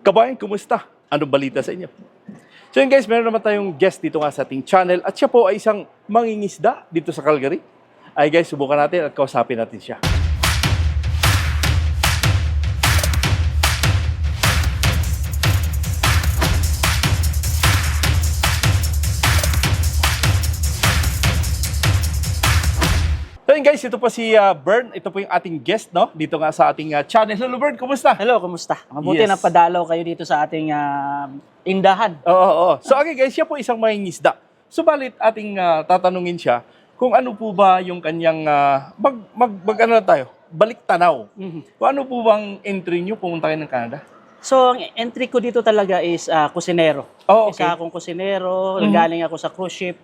Kabayan, kumusta? Anong balita sa inyo? So yun guys, meron naman tayong guest dito nga sa ating channel at siya po ay isang mangingisda dito sa Calgary. Ay guys, subukan natin at kausapin natin siya. So yun guys, ito po si Bern. Ito po yung ating guest, no? Dito nga sa ating channel. Hello Bern, kumusta? Hello, kumusta? Mabuti Yes. na padalaw kayo dito sa ating indahan. Oo. So okay guys, siya po isang mangingisda. Subalit ating tatanungin siya kung ano po ba yung kanyang ano na tayo? Balik tanaw. Kung ano po bang entry niyo pumunta kayo ng Canada? So, ang entry ko dito talaga is kusinero. Oh, okay. Isa akong kusinero, galing ako sa cruise ship.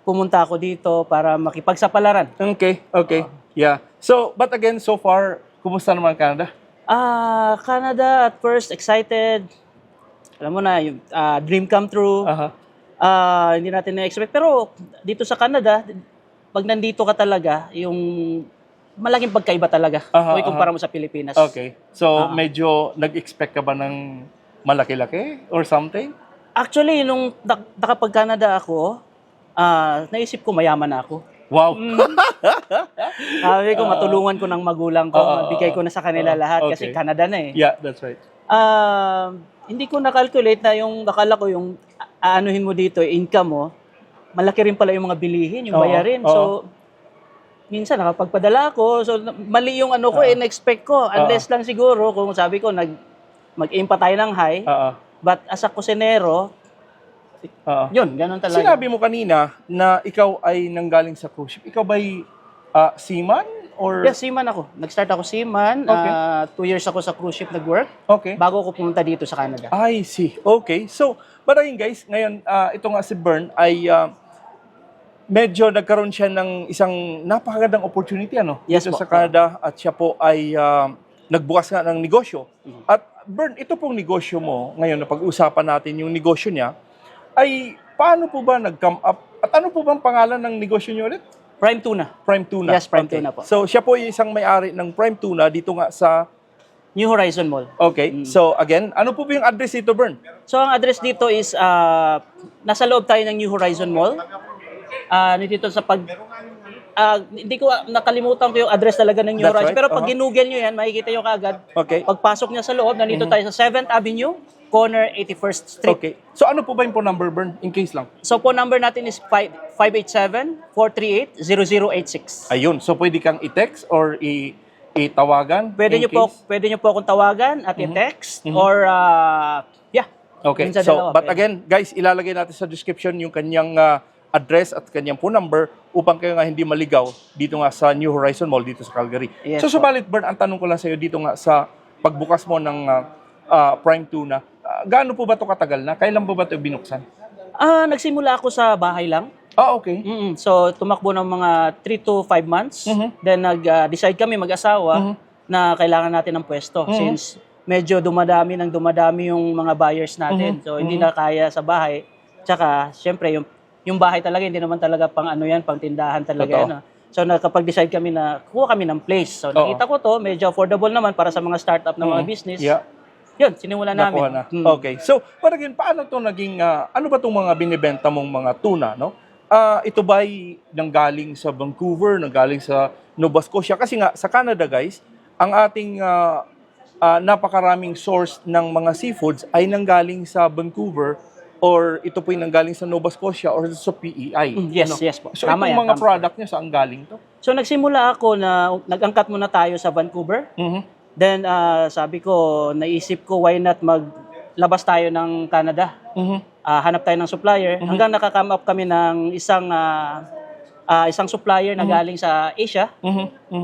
Pumunta ako dito para makipagsapalaran. Okay. Yeah. So, but again, so far, kumusta naman Canada? Canada, at first, excited. Alam mo na, yung dream come true. Aha. Hindi natin na-expect. Pero dito sa Canada, pag nandito ka talaga, yung malaking pagkaiba talaga. Kung ikumpara mo sa Pilipinas. Okay. So, medyo nag-expect ka ba ng malaki-laki or something? Actually, nung nakapag-Canada ako, naisip ko mayaman na ako. Wow. Sabi ko, matulungan ko ng magulang ko, mabigay ko na sa kanila lahat kasi okay. Canada na eh. Yeah, that's right. Hindi ko na-calculate na yung, akala ko yung aanuhin mo dito, income mo, malaki rin pala yung mga bilihin, yung bayarin. So, minsan nakapagpadala ako, so mali yung ano ko, in-expect ko. Unless lang siguro, kung sabi ko, mag-aim pa tayo ng high, but as a kusinero, yun, ganun talaga. Sinabi mo kanina na ikaw ay nanggaling sa cruise ship. Ikaw ba'y seaman? Or... Yes, seaman ako. Nag-start ako seaman. 2 years ako sa cruise ship nag-work. Okay. Bago ako pumunta dito sa Canada. I see. Okay. So, but again guys, ngayon, ito nga si Bern ay medyo nagkaroon siya ng isang napakagandang opportunity Yes, dito po. sa Canada at siya po ay nagbukas nga ng negosyo. At Bern, ito pong negosyo mo, ngayon na pag-usapan natin yung negosyo niya, ay paano po ba nag-come up? At ano po bang pangalan ng negosyo niyo ulit? Prime Tuna. Prime Tuna. Yes, Prime Tuna po. So, siya po yung isang may-ari ng Prime Tuna dito nga sa... New Horizon Mall. Okay. So, again, ano po ba yung address dito, Bern? So, ang address dito is, nasa loob tayo ng New Horizon Mall. Dito sa hindi ko nakalimutan ko yung address talaga ng New That's Horizon. right. Pero pag ginugel nyo yan, makikita nyo kaagad. Okay. Pagpasok niya sa loob, nandito tayo sa 7th Avenue, corner 81st Street. Okay. So, ano po ba yung phone number, Bern? In case lang. So, phone number natin is 587-438-0086. Ayun. So, pwede kang i-text or itawagan? Pwede in nyo case? po akong tawagan at i-text or Okay. yun sa So, dalawa, but pwede. again, guys, ilalagay natin sa description yung kanyang address at kanyang phone number upang kayo nga hindi maligaw dito nga sa New Horizon Mall dito sa Calgary. Yes, So, subalit, Bern, ang tanong ko lang sa iyo dito nga sa pagbukas mo ng Prime Tuna, gaano po ba ito katagal na? Kailan po ba ito binuksan? Nagsimula ako sa bahay lang. Okay. So, tumakbo ng mga 3 to 5 months. Then, nag-decide kami mag-asawa na kailangan natin ng pwesto. Since medyo dumadami yung mga buyers natin. So, hindi na kaya sa bahay. Tsaka, syempre, yung bahay talaga, hindi naman talaga pang ano yan, pang tindahan talaga. Totoo. Yan. So, nakapag-decide kami na kuha kami ng place. So, nakita ko to, medyo affordable naman para sa mga startup na mga business. Yeah. Yun, sinimulan namin. Nakuha na. Okay. So, but again, paano to naging, ano ba itong mga binibenta mong mga tuna, no? Ito ba'y nanggaling sa Vancouver, nanggaling sa Nova Scotia? Kasi nga, sa Canada, guys, ang ating napakaraming source ng mga seafoods ay nanggaling sa Vancouver or ito po'y nanggaling sa Nova Scotia or sa PEI. Yes, yes po. So, Tama itong yan, mga tama. product niya, saan galing to? So, nagsimula ako na, nag-angkat muna tayo sa Vancouver. Then, sabi ko, naisip ko, why not maglabas tayo ng Canada? Hanap tayo ng supplier. Hanggang nakakame up kami ng isang supplier na galing sa Asia.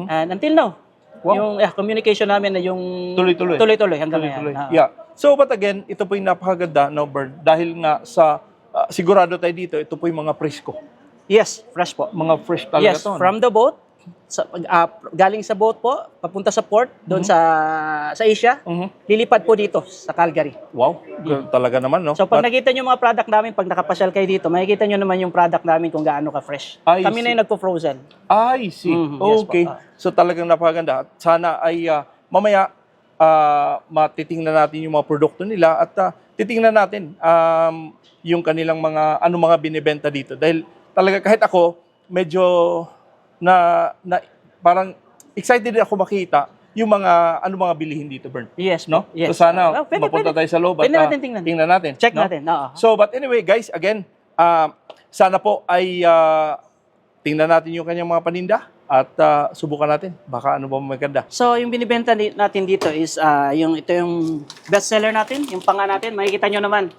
And until now, yung communication namin na yung Tuloy-tuloy. Tuloy-tuloy hanggang ngayon. Yeah. So, but again, ito po yung napakaganda, no, Bern? Dahil nga sa, sigurado tayo dito, ito po yung mga presko. Yes, fresh po. Mga fresh talaga Yes, to. no? from the boat. Galing sa boat po, papunta sa port, doon sa Asia, lilipad po dito sa Calgary. Wow, talaga naman, no? So pag nakita nyo mga product namin, pag nakapasyal kayo dito, makikita nyo naman yung product namin kung gaano ka-fresh. I Kami see. na yung nagpo-frozen. I see. Yes po. Okay. So talagang napakaganda. Sana ay mamaya matitingnan natin yung mga produkto nila at titingnan natin yung kanilang mga binibenta dito. Dahil talaga kahit ako, medyo parang excited din ako makita yung mga bilihin dito, Bern. Yes, No? yes. So sana Pwede, mapunta pwede. tayo sa loob at Pwede natin tingnan. tingnan natin. Check no? natin. Oo. So, but anyway, guys, again, sana po ay tingnan natin yung kanyang mga paninda at subukan natin. Baka ano ba maganda. So, yung binibenta natin dito is ito yung best seller natin, yung panga natin. Makikita nyo naman,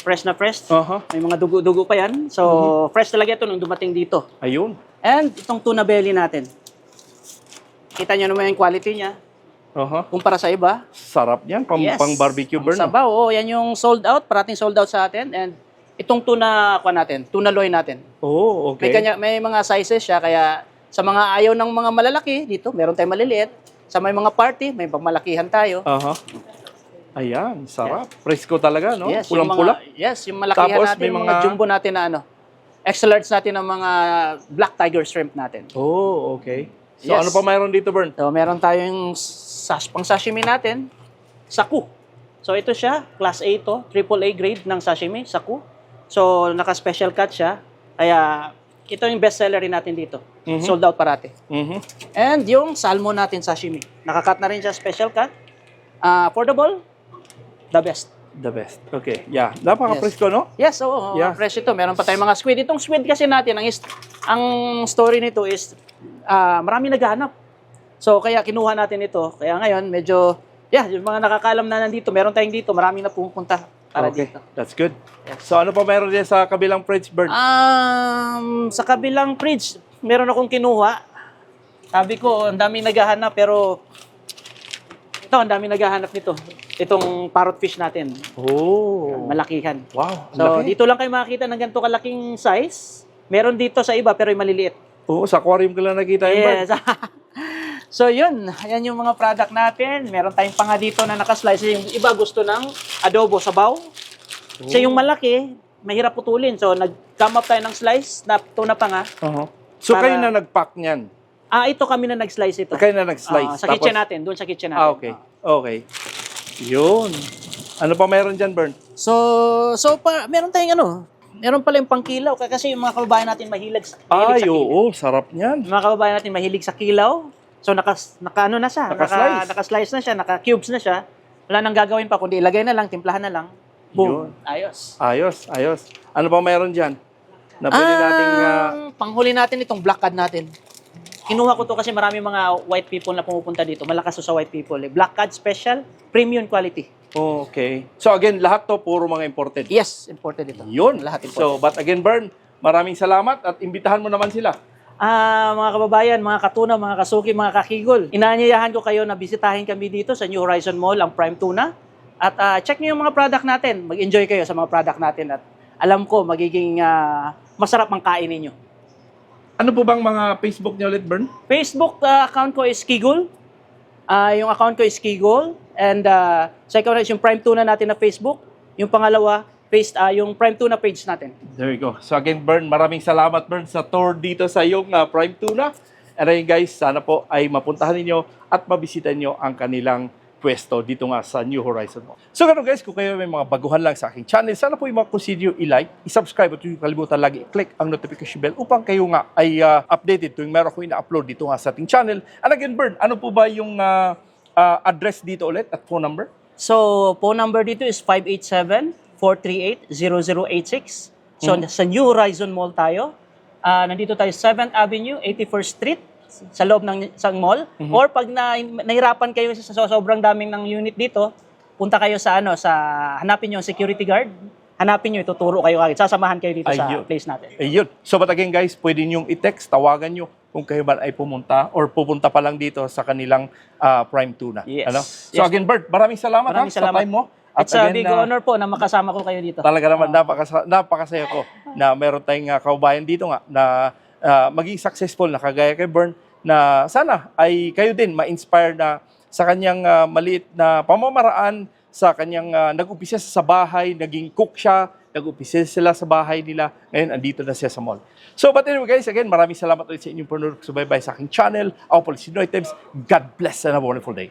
fresh na fresh. Uh-huh. May mga dugo-dugo pa yan. So, fresh talaga ito nung dumating dito. Ayun. And itong tuna belly natin. Kita nyo naman yung quality niya. Uh-huh. Kumpara sa iba. Sarap yan, Yes. pang barbecue, Bern. Sabaw, yan yung sold out. Parating sold out sa atin. And itong tuna loy natin. Oh, okay. May mga sizes siya, kaya sa mga ayaw ng mga malalaki, dito, meron tayong maliliit. Sa may mga party, may pagmalakihan tayo. Uh-huh. Ayan, sarap. Presko talaga, no? Yes, Pulang-pula. yung malakihan Tapos, natin, may mga mga jumbo natin na extra large natin ng mga black tiger shrimp natin. Oh, okay. So, Yes. ano pa mayroon dito, Bern? So, meron tayong pang sashimi natin, saku. So, ito siya, class A to, AAA grade ng sashimi, saku. So, naka-special cut siya. Kaya, ito yung best seller rin natin dito. Mhm. Sold out parati. Mhm. And yung salmon natin sashimi. Naka-cut na rin siya, special cut. Affordable, the best. The best. Okay, yeah. Napaka-presko, no? Yes, oo. Yeah. Fresh ito. Meron pa tayong mga squid. Itong squid kasi natin, ang story nito is marami naghahanap. So, kaya kinuha natin ito. Kaya ngayon, medyo, yung mga nakakaalam na nandito, meron tayong dito, marami na pupunta para Okay, dito. that's good. Yes. So, ano pa mayroon din sa kabilang fridge, Bern? Sa kabilang fridge, meron akong kinuha. Sabi ko, ang dami naghahanap, pero ito, ang dami naghahanap nito. Itong parrot fish natin. Oh. Malakihan. Wow, ang So, laki. dito lang kayo makakita ng ganito kalaking size. Meron dito sa iba, pero yung maliliit. Oo, sa aquarium ko lang nakita yung Bern. Yes. So, yun. Ayan yung mga product natin. Meron tayong panga dito na nakaslice. Yung iba gusto ng adobo, sabaw. So, yung malaki, mahirap putulin. So, nag-come up tayo ng slice na tuna panga. Uh-huh. So, Para- kayo na nag-pack niyan? Ito kami na nag-slice ito. Kayo na nag-slice? Sa kitchen natin. Doon sa kitchen natin. Okay. Okay. Yun. Ano pa mayroon dyan, Bern? So meron tayong meron pala yung pangkilaw. Kasi yung mga kababayan natin mahilig sa Ay, kilaw. oo. Sarap niyan. Yung mga kababayan natin mahilig sa kilaw. So, naka-ano na siya. Naka-slice. Naka-slice na siya. Naka-cubes na siya. Wala nang gagawin pa. Kundi ilagay na lang, timplahan na lang. Boom. Yun. Ayos. Ayos. Ano pa mayroon dyan? Nabili nating... Panghuli natin itong black cod natin. Kinuha ko to kasi marami mga white people na pumupunta dito. Malakas to sa white people. Black cod special, premium quality. okay. So again, lahat to puro mga imported. Yes, imported ito. Yun. Lahat imported. So, but again, Bern, maraming salamat at imbitahan mo naman sila. Mga kababayan, mga katuna, mga kasuki, mga kakigol, inaanyayahan ko kayo na bisitahin kami dito sa New Horizon Mall, ang Prime Tuna. At check niyo yung mga product natin. Mag-enjoy kayo sa mga product natin. At alam ko, magiging masarap ang kain ninyo. Ano po bang mga Facebook niyo ulit, Bern? Facebook account ko is Kigol. Yung account ko is Kigol. And second is yung Prime Tuna natin na Facebook. Yung pangalawa, yung Prime Tuna page natin. There you go. So again, Bern, maraming salamat, Bern, sa tour dito sa iyong Prime Tuna. And ayun guys, sana po ay mapuntahan ninyo at mabisita nyo ang kanilang pwesto dito nga sa New Horizon Mall. So ganoon guys, kung kayo may mga baguhan lang sa aking channel, sana po yung mga consider i-like, i-subscribe at huwag kalimutan lagi i-click ang notification bell upang kayo nga ay updated tuwing meron ko ina-upload dito nga sa ating channel. And again, Bern, ano po ba yung address dito ulit at phone number? So, phone number dito is 587-438-0086. So, sa New Horizon Mall tayo. Nandito tayo 7th Avenue, 81st Street, sa loob ng isang mall. Or pag nahirapan kayo sa sobrang daming ng unit dito, punta kayo sa hanapin nyo yung security guard. Hanapin nyo, ituturo kayo agad. Sasamahan kayo dito sa place natin. Ayun. So, but again guys, pwede nyong i-text, tawagan nyo kung kayo man ay pumunta or pupunta pa lang dito sa kanilang Prime Tuna. Yes. So again, Bert, maraming salamat, Maraming sa salamat. time mo. It's a big honor po na makasama ko kayo dito. Talaga naman, napakasaya ko na meron tayong kaubayan dito nga na maging successful na kagaya kay Bern, na sana ay kayo din ma-inspire na sa kanyang maliit na pamamaraan, sa kanyang nag-umpisa sa bahay, naging cook siya, nag-umpisa sila sa bahay nila, ngayon andito na siya sa mall. So, but anyway guys, again, maraming salamat ulit sa inyong panonood, subaybay sa aking channel. Ako po si Noy Tibbs. God bless and have a wonderful day.